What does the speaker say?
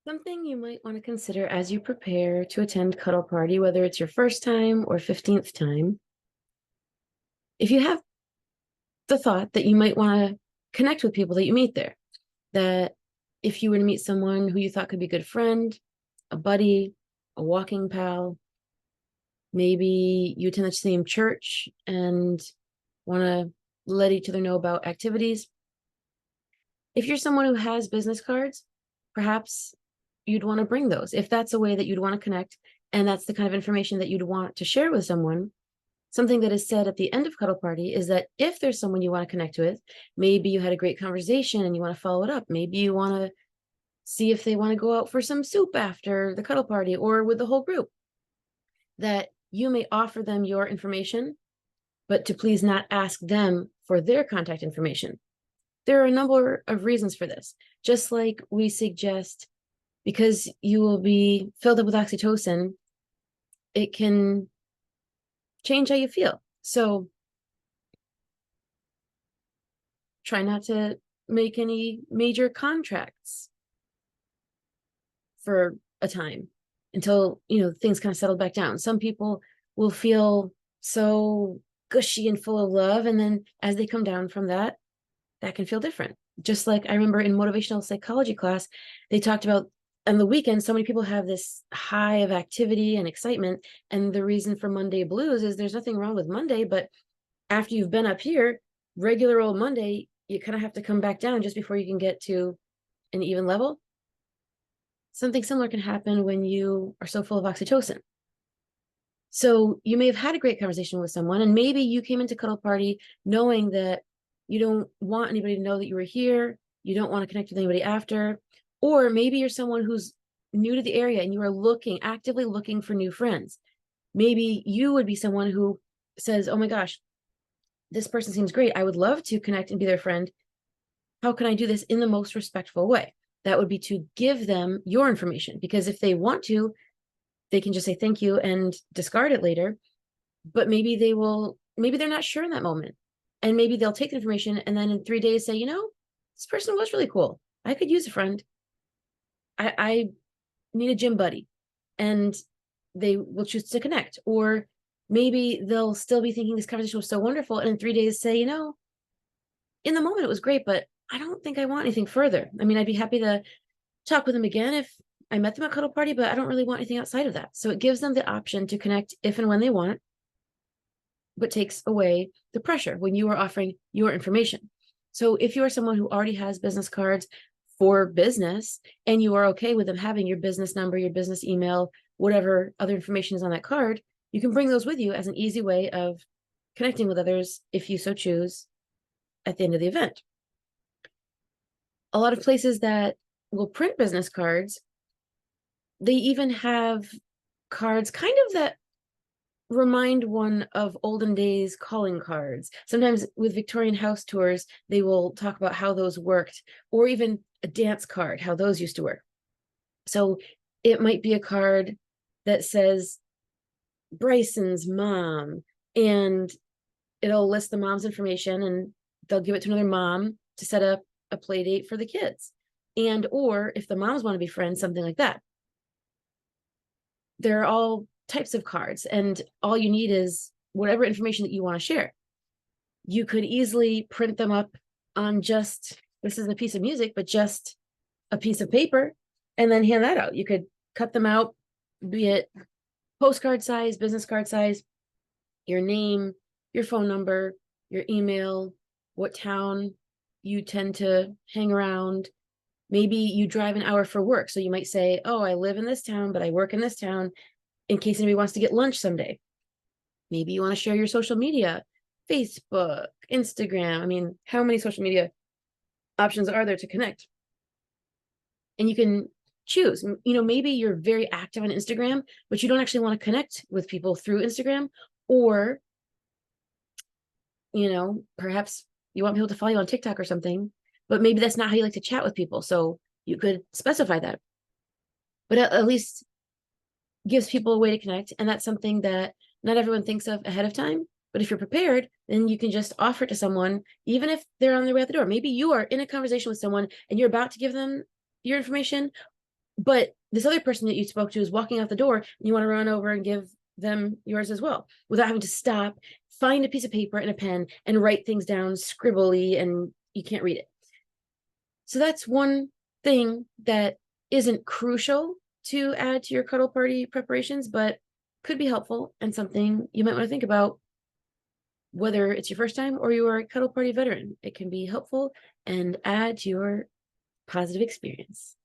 Something you might want to consider as you prepare to attend Cuddle Party, whether it's your first time or 15th time, if you have the thought that you might want to connect with people that you meet there, that if you were to meet someone who you thought could be a good friend, a buddy, a walking pal, maybe you attend the same church and want to let each other know about activities. If you're someone who has business cards, perhaps you'd want to bring those. If that's a way that you'd want to connect, and that's the kind of information that you'd want to share with someone, something that is said at the end of Cuddle Party is that if there's someone you want to connect with, maybe you had a great conversation and you want to follow it up. Maybe you want to see if they want to go out for some soup after the Cuddle Party or with the whole group, that you may offer them your information, but to please not ask them for their contact information. There are a number of reasons for this. Just like we suggest, because you will be filled up with oxytocin, it can change how you feel. So try not to make any major contracts for a time until, things kind of settle back down. Some people will feel so gushy and full of love. And then as they come down from that can feel different. Just like I remember in motivational psychology class, they talked about on the weekend, so many people have this high of activity and excitement. And the reason for Monday blues is there's nothing wrong with Monday, but after you've been up here, regular old Monday, you kind of have to come back down just before you can get to an even level. Something similar can happen when you are so full of oxytocin. So you may have had a great conversation with someone, and maybe you came into Cuddle Party knowing that you don't want anybody to know that you were here. You don't want to connect with anybody after. Or maybe you're someone who's new to the area and you are actively looking for new friends. Maybe you would be someone who says, oh my gosh, this person seems great. I would love to connect and be their friend. How can I do this in the most respectful way? That would be to give them your information, because if they want to, they can just say thank you and discard it later. But maybe they're not sure in that moment. And maybe they'll take the information and then in 3 days say, this person was really cool. I could use a friend. I need a gym buddy. And they will choose to connect. Or maybe they'll still be thinking this conversation was so wonderful. And in 3 days say, in the moment it was great, but I don't think I want anything further. I mean, I'd be happy to talk with them again if I met them at Cuddle Party, but I don't really want anything outside of that. So it gives them the option to connect if and when they want, but takes away the pressure when you are offering your information. So if you are someone who already has business cards for business and you are okay with them having your business number, your business email, whatever other information is on that card, you can bring those with you as an easy way of connecting with others if you so choose at the end of the event. A lot of places that will print business cards, they even have cards kind of that remind one of olden days calling cards. Sometimes with Victorian house tours, they will talk about how those worked, or even a dance card, how those used to work. So it might be a card that says Bryson's mom, and it'll list the mom's information, and they'll give it to another mom to set up a play date for the kids. And or if the moms want to be friends, something like that. They're all types of cards, and all you need is whatever information that you want to share. You could easily print them up on just, this isn't a piece of music, but just a piece of paper, and then hand that out. You could cut them out, be it postcard size, business card size, your name, your phone number, your email, what town you tend to hang around. Maybe you drive an hour for work, so you might say, oh, I live in this town, but I work in this town, in case anybody wants to get lunch someday. Maybe you want to share your social media, Facebook, Instagram. I mean, how many social media options are there to connect? And you can choose, maybe you're very active on Instagram, but you don't actually want to connect with people through Instagram. Or, perhaps you want people to follow you on TikTok or something, but maybe that's not how you like to chat with people. So you could specify that. But at least gives people a way to connect. And that's something that not everyone thinks of ahead of time. But if you're prepared, then you can just offer it to someone, even if they're on their way out the door. Maybe you are in a conversation with someone and you're about to give them your information, But this other person that you spoke to is walking out the door, and you want to run over and give them yours as well, without having to stop, find a piece of paper and a pen and write things down scribbly, and you can't read it. So that's one thing that isn't crucial to add to your cuddle party preparations, but could be helpful and something you might want to think about, whether it's your first time or you are a cuddle party veteran. It can be helpful and add to your positive experience.